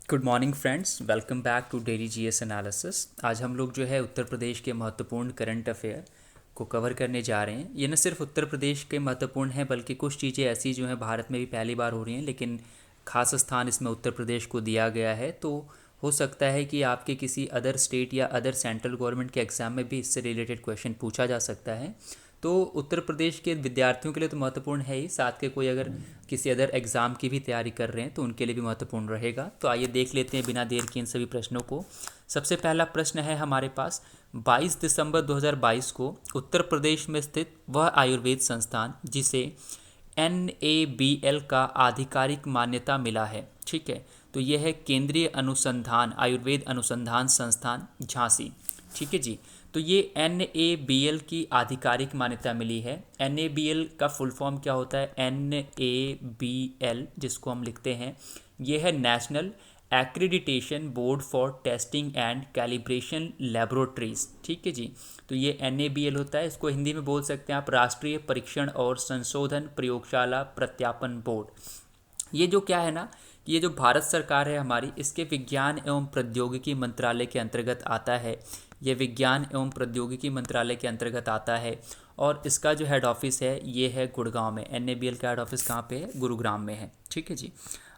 Good morning friends, welcome back to daily GS analysis. आज हम लोग जो है उत्तर प्रदेश के महत्वपूर्ण करंट अफेयर को कवर करने जा रहे हैं। ये न सिर्फ उत्तर प्रदेश के महत्वपूर्ण हैं बल्कि कुछ चीज़ें ऐसी जो हैं भारत में भी पहली बार हो रही हैं, लेकिन खास स्थान इसमें उत्तर प्रदेश को दिया गया है। तो हो सकता है कि आपके किसी अदर स्टेट या अदर सेंट्रल गवर्नमेंट के एग्ज़ाम में भी इससे रिलेटेड क्वेश्चन पूछा जा सकता है। तो उत्तर प्रदेश के विद्यार्थियों के लिए तो महत्वपूर्ण है ही, साथ के कोई अगर किसी अदर एग्ज़ाम की भी तैयारी कर रहे हैं तो उनके लिए भी महत्वपूर्ण रहेगा। तो आइए देख लेते हैं बिना देर के इन सभी प्रश्नों को। सबसे पहला प्रश्न है हमारे पास, 22 दिसंबर 2022 को उत्तर प्रदेश में स्थित वह आयुर्वेद संस्थान जिसे NABL का आधिकारिक मान्यता मिला है, ठीक है, तो यह है केंद्रीय अनुसंधान आयुर्वेद अनुसंधान संस्थान झांसी। ठीक है जी। तो ये NABL की आधिकारिक मान्यता मिली है। NABL का फुल फॉर्म क्या होता है? NABL जिसको हम लिखते हैं, ये है national accreditation board for testing and calibration laboratories. ठीक है जी। तो ये NABL होता है, इसको हिंदी में बोल सकते हैं आप राष्ट्रीय परीक्षण और संशोधन प्रयोगशाला प्रत्यापन बोर्ड। ये जो क्या है ना, ये जो भारत सरकार है हमारी, इसके विज्ञान एवं प्रौद्योगिकी मंत्रालय के अंतर्गत आता है। ये विज्ञान एवं प्रौद्योगिकी मंत्रालय के अंतर्गत आता है और इसका जो हेड ऑफिस है ये है गुड़गांव में। NABL का हेड ऑफिस कहाँ पे है? गुरुग्राम में है। ठीक है जी।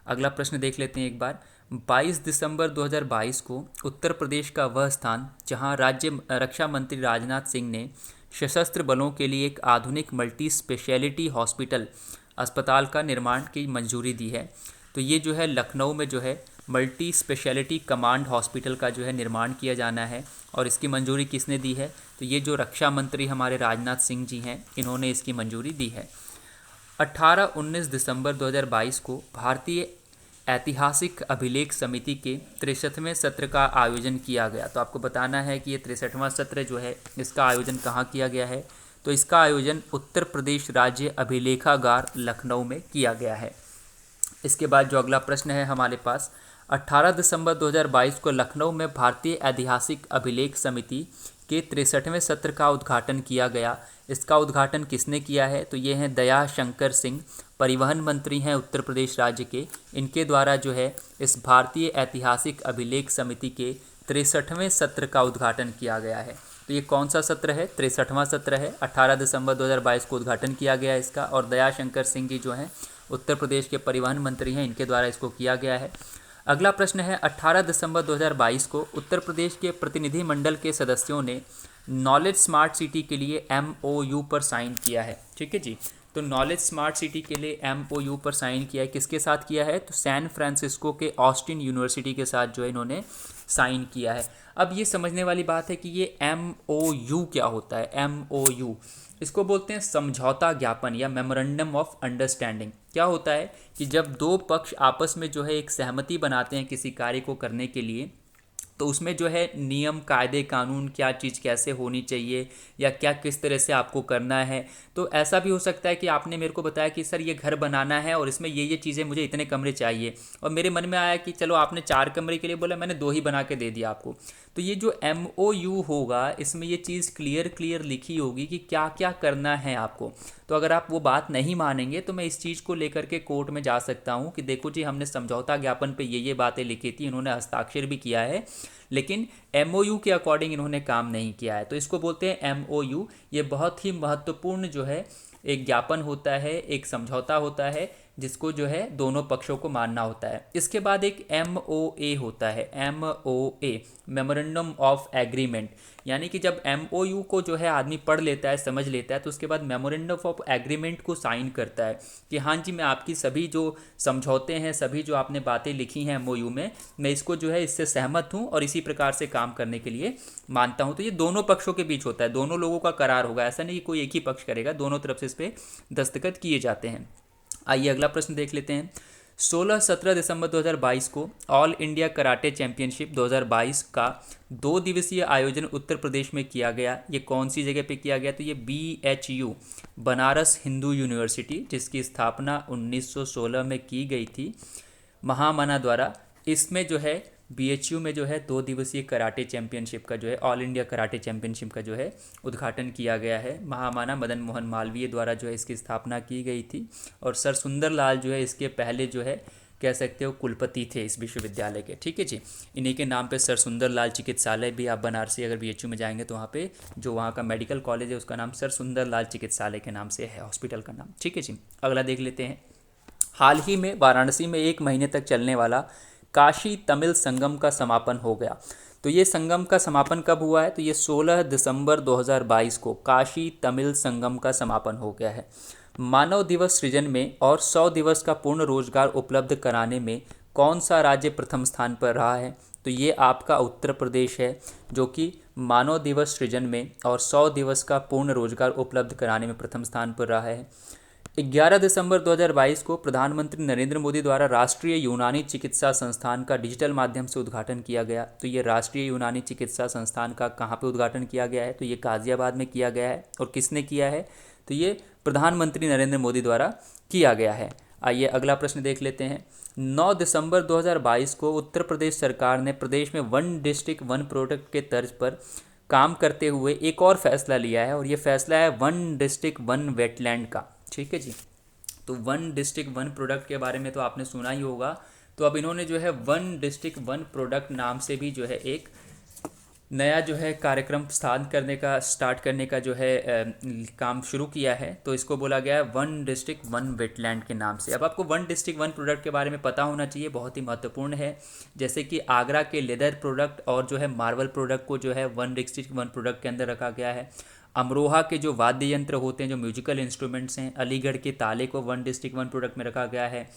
अगला प्रश्न देख लेते हैं एक बार। 22 दिसंबर 2022 को उत्तर प्रदेश का वह स्थान जहां राज्य रक्षा मंत्री राजनाथ सिंह ने सशस्त्र बलों के लिए एक आधुनिक मल्टी स्पेशलिटी हॉस्पिटल अस्पताल का निर्माण की मंजूरी दी है, तो ये जो है लखनऊ में जो है मल्टी स्पेशलिटी कमांड हॉस्पिटल का जो है निर्माण किया जाना है। और इसकी मंजूरी किसने दी है? तो ये जो रक्षा मंत्री हमारे राजनाथ सिंह जी हैं, इन्होंने इसकी मंजूरी दी है। 18-19 दिसंबर 2022 को भारतीय ऐतिहासिक अभिलेख समिति के 63वें सत्र का आयोजन किया गया। तो आपको बताना है कि ये 63वां सत्र जो है इसका आयोजन कहाँ किया गया है? तो इसका आयोजन उत्तर प्रदेश राज्य अभिलेखागार लखनऊ में किया गया है। इसके बाद जो अगला प्रश्न है हमारे पास, 18 दिसंबर 2022 को लखनऊ में भारतीय ऐतिहासिक अभिलेख समिति के 63वें सत्र का उद्घाटन किया गया। इसका उद्घाटन किसने किया है? तो ये हैं दया शंकर सिंह, परिवहन मंत्री हैं उत्तर प्रदेश राज्य के। इनके द्वारा जो है इस भारतीय ऐतिहासिक अभिलेख समिति के 63वें सत्र का उद्घाटन किया गया है। तो ये कौन सा सत्र है? 63वां सत्र है। 18 दिसंबर 2022 को उद्घाटन किया गया इसका, और दया शंकर सिंह जी जो हैं उत्तर प्रदेश के परिवहन मंत्री हैं, इनके द्वारा इसको किया गया है। अगला प्रश्न है, 18 दिसंबर 2022 को उत्तर प्रदेश के प्रतिनिधि मंडल के सदस्यों ने नॉलेज स्मार्ट सिटी के लिए MOU पर साइन किया है। ठीक है जी। तो नॉलेज स्मार्ट सिटी के लिए MOU पर साइन किया है, किसके साथ किया है? तो सैन फ्रांसिस्को के ऑस्टिन यूनिवर्सिटी के साथ जो है इन्होंने साइन किया है। अब ये समझने वाली बात है कि ये MOU क्या होता है। MOU इसको बोलते हैं समझौता ज्ञापन या मेमोरेंडम ऑफ अंडरस्टैंडिंग। क्या होता है कि जब दो पक्ष आपस में जो है एक सहमति बनाते हैं किसी कार्य को करने के लिए, तो उसमें जो है नियम कायदे कानून क्या चीज़ कैसे होनी चाहिए या क्या किस तरह से आपको करना है। तो ऐसा भी हो सकता है कि आपने मेरे को बताया कि सर ये घर बनाना है और इसमें ये चीज़ें मुझे इतने कमरे चाहिए, और मेरे मन में आया कि चलो आपने 4 कमरे के लिए बोला, मैंने 2 ही बना के दे दिया आपको। तो ये जो MOU होगा इसमें ये चीज़ क्लियर लिखी होगी कि क्या क्या करना है आपको। तो अगर आप वो बात नहीं मानेंगे तो मैं इस चीज़ को लेकर के कोर्ट में जा सकता हूँ कि देखो जी हमने समझौता ज्ञापन पे ये बातें लिखी थी, इन्होंने हस्ताक्षर भी किया है, लेकिन MOU के अकॉर्डिंग इन्होंने काम नहीं किया है। तो इसको बोलते हैं MOU। ये बहुत ही महत्वपूर्ण जो है एक ज्ञापन होता है, एक समझौता होता है जिसको जो है दोनों पक्षों को मानना होता है। इसके बाद एक MOA होता है, MOA मेमोरेंडम ऑफ एग्रीमेंट। यानी कि जब MOU को जो है आदमी पढ़ लेता है, समझ लेता है, तो उसके बाद मेमोरेंडम ऑफ एग्रीमेंट को साइन करता है कि हाँ जी मैं आपकी सभी जो समझौते हैं, सभी जो आपने बातें लिखी हैं MOU में, मैं इसको जो है इससे सहमत हूँ और इसी प्रकार से काम करने के लिए मानता हूँ। तो ये दोनों पक्षों के बीच होता है, दोनों लोगों का करार होगा, ऐसा नहीं कि कोई एक ही पक्ष करेगा, दोनों तरफ से इस पर दस्तखत किए जाते हैं। आइए अगला प्रश्न देख लेते हैं। 16-17 दिसंबर 2022 को ऑल इंडिया कराटे चैंपियनशिप 2022 का 2 दिवसीय आयोजन उत्तर प्रदेश में किया गया। ये कौन सी जगह पे किया गया? तो ये BHU बनारस हिंदू यूनिवर्सिटी, जिसकी स्थापना 1916 में की गई थी महामना द्वारा। इसमें जो है BHU में जो है 2 दिवसीय कराटे चैंपियनशिप का जो है ऑल इंडिया कराटे चैंपियनशिप का जो है उद्घाटन किया गया है। महामाना मदन मोहन मालवीय द्वारा जो है इसकी स्थापना की गई थी, और सर सुंदर लाल जो है इसके पहले जो है कह सकते हो कुलपति थे इस विश्वविद्यालय के, ठीक है जी। इन्हीं के नाम पे सर सुंदर लाल चिकित्सालय भी, आप बनारसी अगर बीएचयू में जाएंगे तो वहाँ पे जो वहाँ का मेडिकल कॉलेज है उसका नाम सर सुंदर लाल चिकित्सालय के नाम से है, हॉस्पिटल का नाम, ठीक है जी। अगला देख लेते हैं। हाल ही में वाराणसी में 1 महीने तक चलने वाला काशी तमिल संगम का समापन हो गया। तो ये संगम का समापन कब हुआ है? तो ये 16 दिसंबर 2022 को काशी तमिल संगम का समापन हो गया है। मानव दिवस सृजन में और 100 दिवस का पूर्ण रोजगार उपलब्ध कराने में कौन सा राज्य प्रथम स्थान पर रहा है? तो ये आपका उत्तर प्रदेश है, जो कि मानव दिवस सृजन में और 100 दिवस का पूर्ण रोजगार उपलब्ध कराने में प्रथम स्थान पर रहा है। 11 दिसंबर 2022 को प्रधानमंत्री नरेंद्र मोदी द्वारा राष्ट्रीय यूनानी चिकित्सा संस्थान का डिजिटल माध्यम से उद्घाटन किया गया। तो ये राष्ट्रीय यूनानी चिकित्सा संस्थान का कहाँ पे उद्घाटन किया गया है? तो ये गाज़ियाबाद में किया गया है। और किसने किया है? तो ये प्रधानमंत्री नरेंद्र मोदी द्वारा किया गया है। आइए अगला प्रश्न देख लेते हैं। 9 दिसंबर 2022 को उत्तर प्रदेश सरकार ने प्रदेश में वन डिस्ट्रिक्ट वन प्रोडक्ट के तर्ज पर काम करते हुए एक और फैसला लिया है, और ये फैसला है वन डिस्ट्रिक्ट वन वेटलैंड का, ठीक है जी। तो वन डिस्ट्रिक्ट वन प्रोडक्ट के बारे में तो आपने सुना ही होगा। तो अब इन्होंने जो है वन डिस्ट्रिक्ट वन प्रोडक्ट नाम से भी जो है एक नया जो है कार्यक्रम स्टार्ट करने का जो है काम शुरू किया है। तो इसको बोला गया है वन डिस्ट्रिक्ट वन वेटलैंड के नाम से। अब आपको वन डिस्ट्रिक्ट वन प्रोडक्ट के बारे में पता होना चाहिए, बहुत ही महत्वपूर्ण है। जैसे कि आगरा के लेदर प्रोडक्ट और जो है मार्बल प्रोडक्ट को जो है वन डिस्ट्रिक्ट वन प्रोडक्ट के अंदर रखा गया है। अमरोहा के जो वाद्य यंत्र होते हैं, जो म्यूजिकल इंस्ट्रूमेंट्स हैं, अलीगढ़ के ताले को वन डिस्ट्रिक्ट वन प्रोडक्ट में रखा गया है।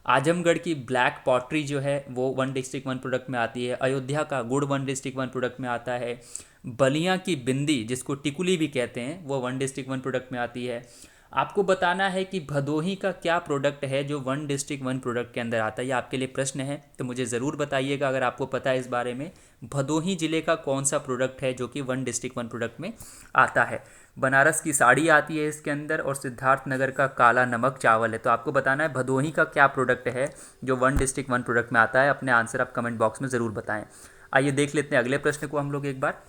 आजमगढ़ की ब्लैक पॉटरी जो है वो वन डिस्ट्रिक्ट वन प्रोडक्ट में आती है। अयोध्या का गुड़ वन डिस्ट्रिक्ट वन प्रोडक्ट में आता है। बलिया की बिंदी, जिसको टिकुली भी कहते हैं, वो वन डिस्ट्रिक्ट वन प्रोडक्ट में आती है। आपको बताना है कि भदोही का क्या प्रोडक्ट है जो वन डिस्ट्रिक्ट वन प्रोडक्ट के अंदर आता है। ये आपके लिए प्रश्न है, तो मुझे ज़रूर बताइएगा अगर आपको पता है इस बारे में। भदोही ज़िले का कौन सा प्रोडक्ट है जो कि वन डिस्ट्रिक्ट वन प्रोडक्ट में आता है? बनारस की साड़ी आती है इसके अंदर, और सिद्धार्थनगर का काला नमक चावल है। तो आपको बताना है भदोही का क्या प्रोडक्ट है जो वन डिस्ट्रिक्ट वन प्रोडक्ट में आता है। अपने आंसर आप कमेंट बॉक्स में ज़रूर बताएं। आइए देख लेते हैं अगले प्रश्न को हम लोग एक बार।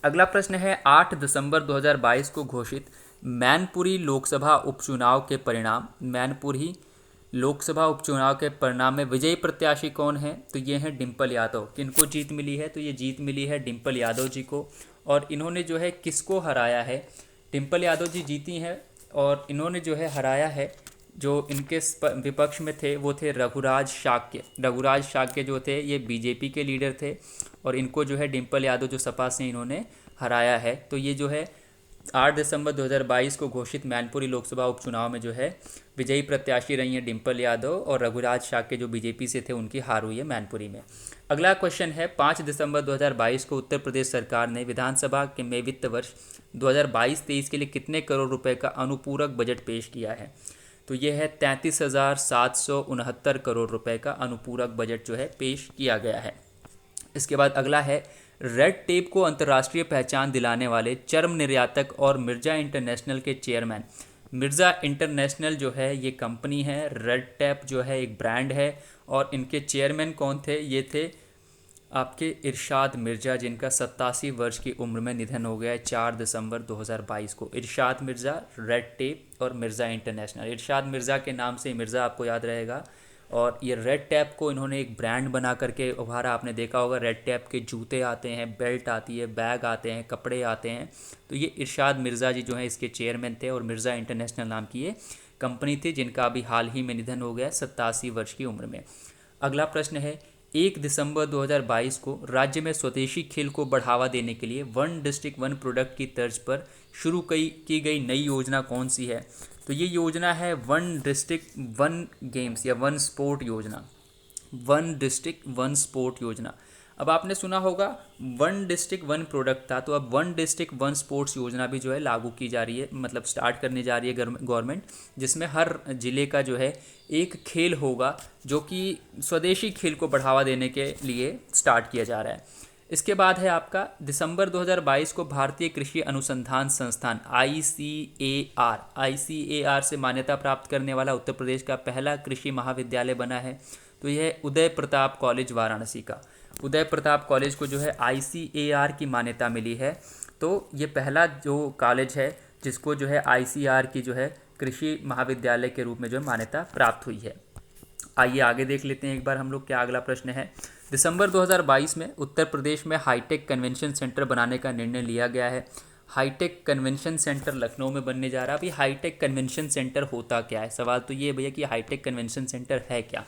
अगला प्रश्न है 8 दिसंबर 2022 को घोषित मैनपुरी लोकसभा उपचुनाव के परिणाम। मैनपुरी लोकसभा उपचुनाव के परिणाम में विजयी प्रत्याशी कौन है? तो ये हैं डिम्पल यादव। किनको जीत मिली है? तो ये जीत मिली है डिम्पल यादव जी को। और इन्होंने जो है किसको हराया है? डिम्पल यादव जी जीती हैं और इन्होंने जो है हराया है, जो इनके विपक्ष में थे वो थे रघुराज शाक्य। रघुराज शाक्य जो थे ये बीजेपी के लीडर थे, और इनको जो है डिम्पल यादव जो सपा से इन्होंने हराया है। तो ये जो है 8 दिसंबर 2022 को घोषित मैनपुरी लोकसभा उपचुनाव में जो है विजयी प्रत्याशी रही हैं डिम्पल यादव, और रघुराज शाक्य जो बीजेपी से थे उनकी हार हुई है मैनपुरी में। अगला क्वेश्चन है 5 दिसंबर 2022 को उत्तर प्रदेश सरकार ने विधानसभा के में वित्त वर्ष 2022-23 के लिए कितने करोड़ रुपए का अनुपूरक बजट पेश किया है? तो ये है 33,769 करोड़ रुपए का अनुपूरक बजट जो है पेश किया गया है। इसके बाद अगला है रेड टेप को अंतर्राष्ट्रीय पहचान दिलाने वाले चर्म निर्यातक और मिर्जा इंटरनेशनल के चेयरमैन। मिर्जा इंटरनेशनल जो है ये कंपनी है, रेड टेप जो है एक ब्रांड है, और इनके चेयरमैन कौन थे? ये थे आपके इरशाद मिर्ज़ा, जिनका 87 वर्ष की उम्र में निधन हो गया है 4 दिसंबर 2022 को। इरशाद मिर्ज़ा, रेड टेप और मिर्ज़ा इंटरनेशनल। इरशाद मिर्ज़ा के नाम से मिर्ज़ा आपको याद रहेगा, और ये रेड टैप को इन्होंने एक ब्रांड बना करके उभारा। आपने देखा होगा रेड टैप के जूते आते हैं, बेल्ट आती है, बैग आते हैं, कपड़े आते हैं। तो ये इरशाद मिर्ज़ा जी जो हैं इसके चेयरमैन थे, और मिर्ज़ा इंटरनेशनल नाम की ये कंपनी थी, जिनका अभी हाल ही में निधन हो गया 87 वर्ष की उम्र में। अगला प्रश्न है 1 दिसंबर 2022 को राज्य में स्वदेशी खेल को बढ़ावा देने के लिए वन डिस्ट्रिक्ट वन प्रोडक्ट की तर्ज पर शुरू की गई नई योजना कौन सी है? तो ये योजना है वन डिस्ट्रिक्ट वन गेम्स या वन स्पोर्ट योजना। वन डिस्ट्रिक्ट वन स्पोर्ट योजना। अब आपने सुना होगा वन डिस्ट्रिक्ट वन प्रोडक्ट था, तो अब वन डिस्ट्रिक्ट वन स्पोर्ट्स योजना भी जो है लागू की जा रही है, मतलब स्टार्ट करने जा रही है गवर्नमेंट, जिसमें हर ज़िले का जो है एक खेल होगा जो कि स्वदेशी खेल को बढ़ावा देने के लिए स्टार्ट किया जा रहा है। इसके बाद है आपका दिसंबर 2022 को भारतीय कृषि अनुसंधान संस्थान ICAR से मान्यता प्राप्त करने वाला उत्तर प्रदेश का पहला कृषि महाविद्यालय बना है। तो यह उदय प्रताप कॉलेज वाराणसी का। उदय प्रताप कॉलेज को जो है ICAR की मान्यता मिली है। तो ये पहला जो कॉलेज है जिसको जो है ICAR की जो है कृषि महाविद्यालय के रूप में जो है मान्यता प्राप्त हुई है। आइए आगे देख लेते हैं एक बार हम लोग, क्या अगला प्रश्न है। दिसंबर 2022 में उत्तर प्रदेश में हाईटेक कन्वेंशन सेंटर बनाने का निर्णय लिया गया है। हाईटेक कन्वेंशन सेंटर लखनऊ में बनने जा रहा है। अभी हाईटेक कन्वेंशन सेंटर होता क्या है, सवाल तो ये है भैया कि हाईटेक कन्वेंशन सेंटर है क्या।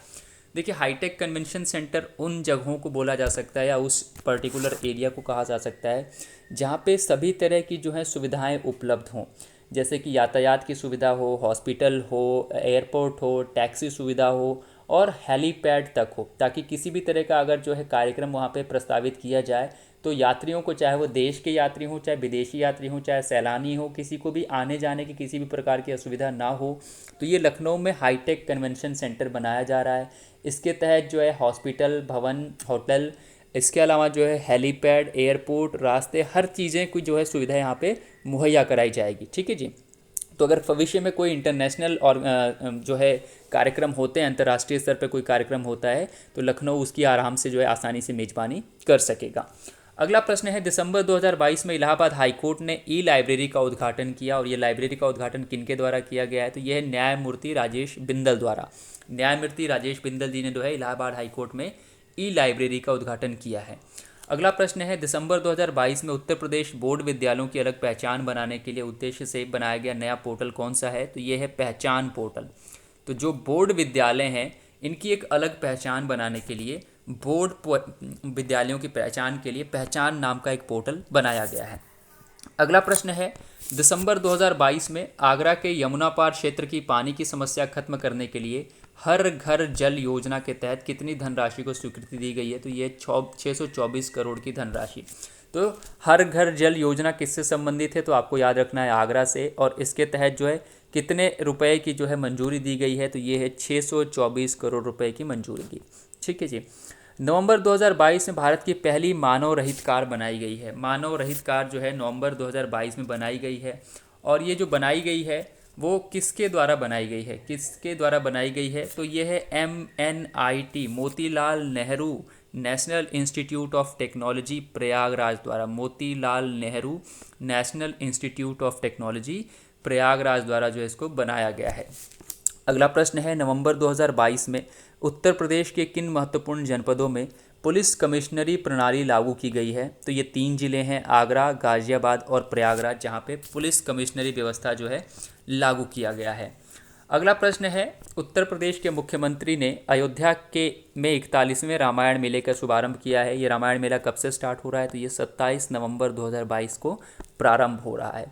देखिए, हाईटेक कन्वेंशन सेंटर उन जगहों को बोला जा सकता है या उस पर्टिकुलर एरिया को कहा जा सकता है जहाँ पे सभी तरह की जो है सुविधाएं उपलब्ध हों, जैसे कि यातायात की सुविधा हो, हॉस्पिटल हो, एयरपोर्ट हो, टैक्सी सुविधा हो और हेलीपैड तक हो, ताकि किसी भी तरह का अगर जो है कार्यक्रम वहाँ पे प्रस्तावित किया जाए तो यात्रियों को, चाहे वो देश के यात्री हों, चाहे विदेशी यात्री हों, चाहे सैलानी हो, किसी को भी आने जाने की किसी भी प्रकार की असुविधा ना हो। तो ये लखनऊ में हाईटेक कन्वेंशन सेंटर बनाया जा रहा है। इसके तहत जो है हॉस्पिटल, भवन, होटल, इसके अलावा जो है हेलीपैड, एयरपोर्ट, रास्ते, हर चीज़ें की जो है सुविधा यहाँ पे मुहैया कराई जाएगी। ठीक है जी। तो अगर भविष्य में कोई इंटरनेशनल और जो है कार्यक्रम होते हैं, अंतर्राष्ट्रीय स्तर पर कोई कार्यक्रम होता है, तो लखनऊ उसकी आराम से जो है आसानी से मेज़बानी कर सकेगा। अगला प्रश्न है, दिसंबर 2022 में इलाहाबाद हाईकोर्ट ने ई लाइब्रेरी का उद्घाटन किया, और ये लाइब्रेरी का उद्घाटन किनके द्वारा किया गया है, तो यह है न्यायमूर्ति राजेश बिंदल द्वारा। न्यायमूर्ति राजेश बिंदल जी ने जो है इलाहाबाद हाईकोर्ट में ई लाइब्रेरी का उद्घाटन किया है। अगला प्रश्न है, दिसंबर 2022 में उत्तर प्रदेश बोर्ड विद्यालयों की अलग पहचान बनाने के लिए उद्देश्य से बनाया गया नया पोर्टल कौन सा है, तो ये है पहचान पोर्टल। तो जो बोर्ड विद्यालय हैं इनकी एक अलग पहचान बनाने के लिए, विद्यालयों की पहचान के लिए पहचान नाम का एक पोर्टल बनाया गया है। अगला प्रश्न है, दिसंबर 2022 में आगरा के यमुना पार क्षेत्र की पानी की समस्या खत्म करने के लिए हर घर जल योजना के तहत कितनी धनराशि को स्वीकृति दी गई है, तो ये 624 करोड़ की धनराशि। तो हर घर जल योजना किससे संबंधित है, तो आपको याद रखना है आगरा से, और इसके तहत जो है कितने रुपए की जो है मंजूरी दी गई है, तो ये है 624 करोड़ रुपए की मंजूरी दी। ठीक है जी। नवंबर 2022 में भारत की पहली मानव रहित कार बनाई गई है। मानव रहित कार जो है नवंबर 2022 में बनाई गई है, और ये जो बनाई गई है वो किसके द्वारा बनाई गई है, किसके द्वारा बनाई गई है, तो ये है MNIT, Motilal Nehru national institute of technology Prayagraj द्वारा। Motilal Nehru national institute of technology Prayagraj द्वारा जो है इसको बनाया गया है। अगला प्रश्न है, नवंबर 2022 में उत्तर प्रदेश के किन महत्वपूर्ण जनपदों में पुलिस कमिश्नरी प्रणाली लागू की गई है, तो ये 3 जिले हैं, आगरा, गाजियाबाद और प्रयागराज, जहाँ पे पुलिस कमिश्नरी व्यवस्था जो है लागू किया गया है। अगला प्रश्न है, उत्तर प्रदेश के मुख्यमंत्री ने अयोध्या के में 41वें रामायण मेले का शुभारंभ किया है। ये रामायण मेला कब से स्टार्ट हो रहा है, तो ये 27 नवंबर 2022 को प्रारंभ हो रहा है।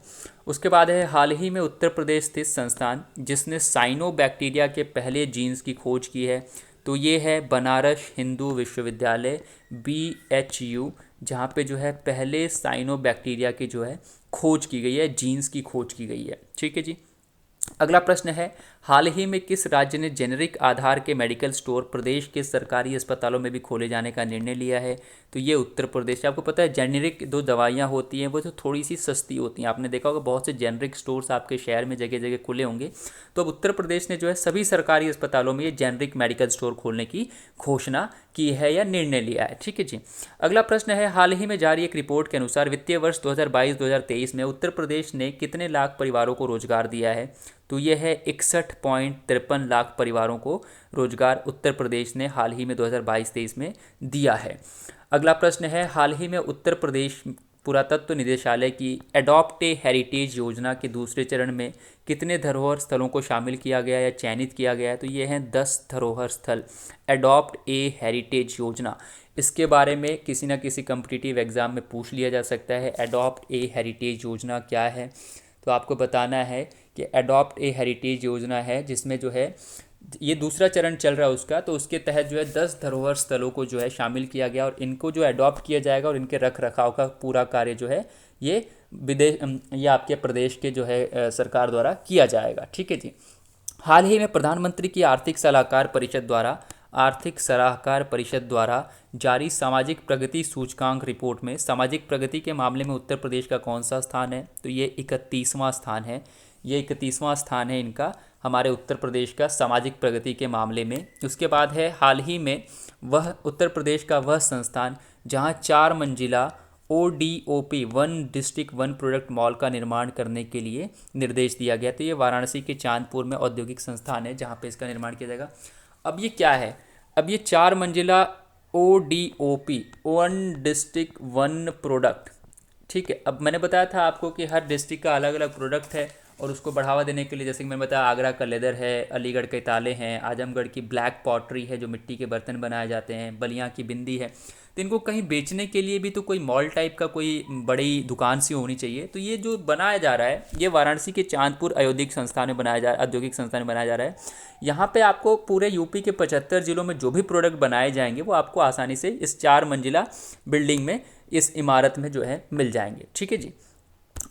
उसके बाद है, हाल ही में उत्तर प्रदेश स्थित संस्थान जिसने साइनोबैक्टीरिया के पहले जीन्स की खोज की है, तो ये है बनारस हिंदू विश्वविद्यालय BHU, जहाँ पे जो है पहले साइनोबैक्टीरिया की जो है खोज की गई है, जीन्स की खोज की गई है। ठीक है जी। अगला प्रश्न है, हाल ही में किस राज्य ने जेनेरिक आधार के मेडिकल स्टोर प्रदेश के सरकारी अस्पतालों में भी खोले जाने का निर्णय लिया है, तो ये उत्तर प्रदेश। आपको पता है जेनेरिक जो दवाइयाँ होती हैं वो तो थोड़ी सी सस्ती होती हैं, आपने देखा होगा बहुत से जेनेरिक स्टोर्स आपके शहर में जगह जगह खुले होंगे। तो अब उत्तर प्रदेश ने जो है सभी सरकारी अस्पतालों में ये जेनेरिक मेडिकल स्टोर खोलने की घोषणा की है या निर्णय लिया है। ठीक है जी। अगला प्रश्न है, हाल ही में जारी एक रिपोर्ट के अनुसार वित्तीय वर्ष 2022-2023 में उत्तर प्रदेश ने कितने लाख परिवारों को रोजगार दिया है, तो यह है 61.53 लाख परिवारों को रोजगार उत्तर प्रदेश ने हाल ही में 2022-23 में दिया है। अगला प्रश्न है, हाल ही में उत्तर प्रदेश पुरातत्व निदेशालय की एडॉप्ट ए हेरिटेज योजना के दूसरे चरण में कितने धरोहर स्थलों को शामिल किया गया या चयनित किया गया है, तो ये हैं 10 धरोहर स्थल। एडॉप्ट ए हेरिटेज योजना, इसके बारे में किसी न किसी कम्पिटिटिव एग्जाम में पूछ लिया जा सकता है। एडॉप्ट ए हेरिटेज योजना क्या है, तो आपको बताना है कि एडॉप्ट ए हेरिटेज योजना है जिसमें जो है ये दूसरा चरण चल रहा है उसका, तो उसके तहत जो है 10 धरोहर स्थलों को जो है शामिल किया गया, और इनको जो अडॉप्ट किया जाएगा और इनके रख रखाव का पूरा कार्य जो है ये आपके प्रदेश के जो है सरकार द्वारा किया जाएगा। ठीक है जी। हाल ही में प्रधानमंत्री की आर्थिक सलाहकार परिषद द्वारा जारी सामाजिक प्रगति सूचकांक रिपोर्ट में सामाजिक प्रगति के मामले में उत्तर प्रदेश का कौन सा स्थान है, तो ये 31वां स्थान है। ये 31वां स्थान है इनका, हमारे उत्तर प्रदेश का सामाजिक प्रगति के मामले में। उसके बाद है, हाल ही में वह उत्तर प्रदेश का वह संस्थान जहां 4 मंजिला ODOP 1 डिस्ट्रिक्ट 1 प्रोडक्ट मॉल का निर्माण करने के लिए निर्देश दिया गया। तो ये वाराणसी के चांदपुर में औद्योगिक संस्थान है जहाँ पे इसका निर्माण किया जाएगा। अब ये क्या है, अब ये 4 मंजिला ODOP, one district one product, ठीक है। अब मैंने बताया था आपको कि हर डिस्ट्रिक्ट का अलग अलग प्रोडक्ट है और उसको बढ़ावा देने के लिए, जैसे कि मैंने बताया, आगरा का लेदर है, अलीगढ़ के ताले हैं, आजमगढ़ की ब्लैक पॉटरी है जो मिट्टी के बर्तन बनाए जाते हैं, बलिया की बिंदी है। तो इनको कहीं बेचने के लिए भी तो कोई मॉल टाइप का कोई बड़ी दुकान सी होनी चाहिए। तो ये जो बनाया जा रहा है ये वाराणसी के चांदपुर औद्योगिक संस्थान में बनाया जा औद्योगिक संस्थान में बनाया जा रहा है। यहाँ पे आपको पूरे यूपी के 75 जिलों में जो भी प्रोडक्ट बनाए जाएंगे वो आपको आसानी से इस 4 मंजिला बिल्डिंग में, इस इमारत में जो है मिल जाएंगे, ठीक है जी।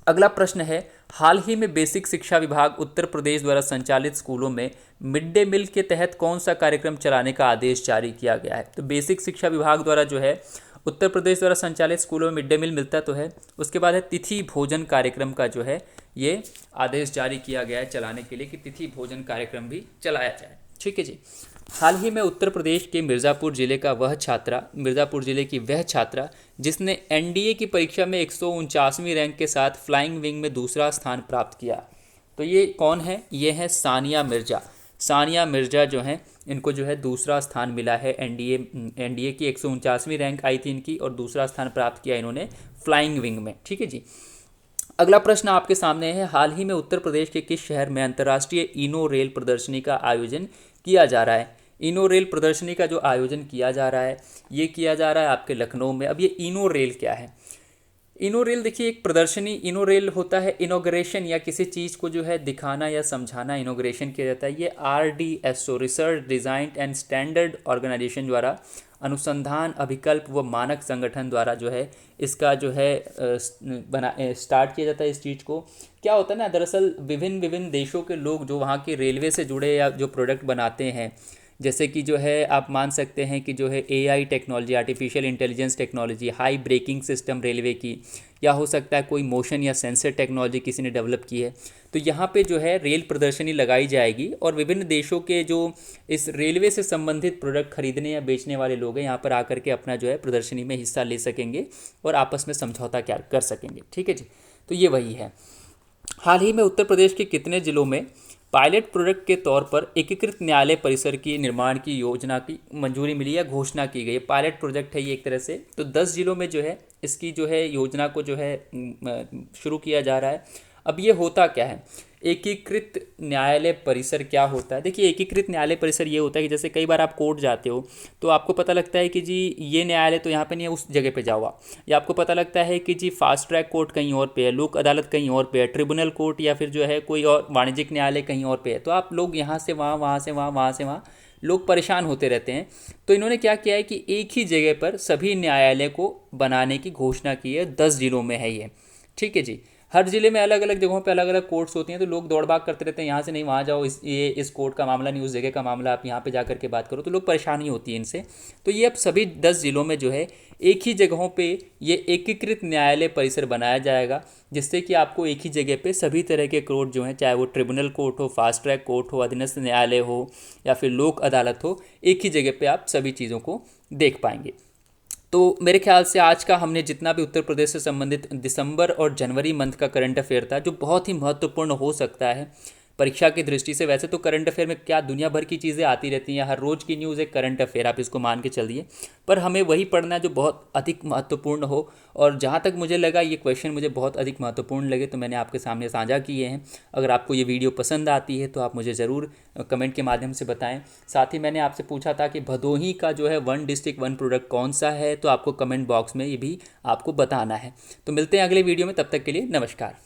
अगला प्रश्न है, हाल ही में बेसिक शिक्षा विभाग उत्तर प्रदेश द्वारा संचालित स्कूलों में मिड डे मील के तहत कौन सा कार्यक्रम चलाने का आदेश जारी किया गया है। तो बेसिक शिक्षा विभाग द्वारा जो है उत्तर प्रदेश द्वारा संचालित स्कूलों में मिड डे मील मिलता तो है। उसके बाद है तिथि भोजन कार्यक्रम का जो है ये आदेश जारी किया गया है चलाने के लिए कि तिथि भोजन कार्यक्रम भी चलाया जाए, ठीक है जी। हाल ही में उत्तर प्रदेश के मिर्ज़ापुर ज़िले की वह छात्रा जिसने एनडीए की परीक्षा में 149वीं रैंक के साथ फ्लाइंग विंग में दूसरा स्थान प्राप्त किया, तो ये कौन है, ये है सानिया मिर्ज़ा जो हैं, इनको जो है दूसरा स्थान मिला है। एनडीए की 149वीं रैंक आई थी इनकी और दूसरा स्थान प्राप्त किया इन्होंने फ्लाइंग विंग में, ठीक है जी। अगला प्रश्न आपके सामने है, हाल ही में उत्तर प्रदेश के किस शहर में अंतर्राष्ट्रीय इनो रेल प्रदर्शनी का आयोजन किया जा रहा है। इनो रेल प्रदर्शनी का जो आयोजन किया जा रहा है ये किया जा रहा है आपके लखनऊ में। अब ये इनो रेल क्या है, इनो रेल देखिए एक प्रदर्शनी, इनो रेल होता है इनोग्रेशन या किसी चीज़ को जो है दिखाना या समझाना, इनोग्रेशन किया जाता है। ये RDSO research design and standard organisation द्वारा, अनुसंधान अभिकल्प व मानक संगठन द्वारा जो है इसका जो है स्टार्ट किया जाता है। इस चीज़ को क्या होता है ना, दरअसल विभिन्न विभिन्न देशों के लोग जो वहाँ के रेलवे से जुड़े या जो प्रोडक्ट बनाते हैं, जैसे कि जो है आप मान सकते हैं कि जो है AI technology, artificial intelligence technology, high braking system railway की, या हो सकता है कोई मोशन या सेंसर टेक्नोलॉजी किसी ने डेवलप की है। तो यहाँ पे जो है रेल प्रदर्शनी लगाई जाएगी और विभिन्न देशों के जो इस रेलवे से संबंधित प्रोडक्ट खरीदने या बेचने वाले लोग हैं यहाँ पर आकर के अपना जो है प्रदर्शनी में हिस्सा ले सकेंगे और आपस में समझौता क्या कर सकेंगे, ठीक है जी। तो ये वही है। हाल ही में उत्तर प्रदेश के कितने ज़िलों में पायलट प्रोजेक्ट के तौर पर एकीकृत न्यायालय परिसर की निर्माण की योजना की मंजूरी मिली या घोषणा की गई। पायलट प्रोजेक्ट है ये एक तरह से, तो 10 जिलों में जो है इसकी जो है योजना को जो है शुरू किया जा रहा है। अब ये होता क्या है, एकीकृत न्यायालय परिसर क्या होता है। देखिए एकीकृत न्यायालय परिसर ये होता है कि जैसे कई बार आप कोर्ट जाते हो तो आपको पता लगता है कि जी ये न्यायालय तो यहाँ पे नहीं है, उस जगह पे जाओ आप, या आपको पता लगता है कि जी फास्ट ट्रैक कोर्ट कहीं और पे है, लोक अदालत कहीं और पे है, ट्रिब्यूनल कोर्ट या फिर जो है कोई और वाणिज्यिक न्यायालय कहीं और पे है। तो आप लोग यहाँ से वहाँ, वहाँ से वहाँ, वहाँ से वहाँ, लोग परेशान होते रहते हैं। तो इन्होंने क्या किया है कि एक ही जगह पर सभी न्यायालय को बनाने की घोषणा की है। 10 जिलों में है ये, ठीक है जी। हर ज़िले में अलग अलग जगहों पे अलग अलग कोर्ट्स होती हैं, तो लोग दौड़ भाग करते रहते हैं, यहाँ से नहीं वहाँ जाओ, इस कोर्ट का मामला नहीं, उस जगह का मामला, आप यहाँ पे जा करके बात करो, तो लोग परेशानी होती है इनसे। तो ये अब सभी 10 ज़िलों में जो है एक ही जगहों पे ये एकीकृत न्यायालय परिसर बनाया जाएगा, जिससे कि आपको एक ही जगह पे सभी तरह के कोर्ट जो हैं, चाहे वो ट्रिब्यूनल कोर्ट हो, फास्ट ट्रैक कोर्ट हो, अधीनस्थ न्यायालय हो या फिर लोक अदालत हो, एक ही जगह पे आप सभी चीज़ों को देख पाएंगे। तो मेरे ख्याल से आज का हमने जितना भी उत्तर प्रदेश से संबंधित दिसंबर और जनवरी मंथ का करंट अफेयर था, जो बहुत ही महत्वपूर्ण हो सकता है परीक्षा की दृष्टि से। वैसे तो करंट अफेयर में क्या दुनिया भर की चीज़ें आती रहती हैं, हर रोज़ की न्यूज़ एक करंट अफेयर, आप इसको मान के चलिए, पर हमें वही पढ़ना है जो बहुत अधिक महत्वपूर्ण हो। और जहाँ तक मुझे लगा ये क्वेश्चन मुझे बहुत अधिक महत्वपूर्ण लगे, तो मैंने आपके सामने साझा किए हैं। अगर आपको ये वीडियो पसंद आती है तो आप मुझे ज़रूर कमेंट के माध्यम से बताएं। साथ ही मैंने आपसे पूछा था कि भदोही का जो है वन डिस्ट्रिक्ट वन प्रोडक्ट कौन सा है, तो आपको कमेंट बॉक्स में ये भी आपको बताना है। तो मिलते हैं अगले वीडियो में, तब तक के लिए नमस्कार।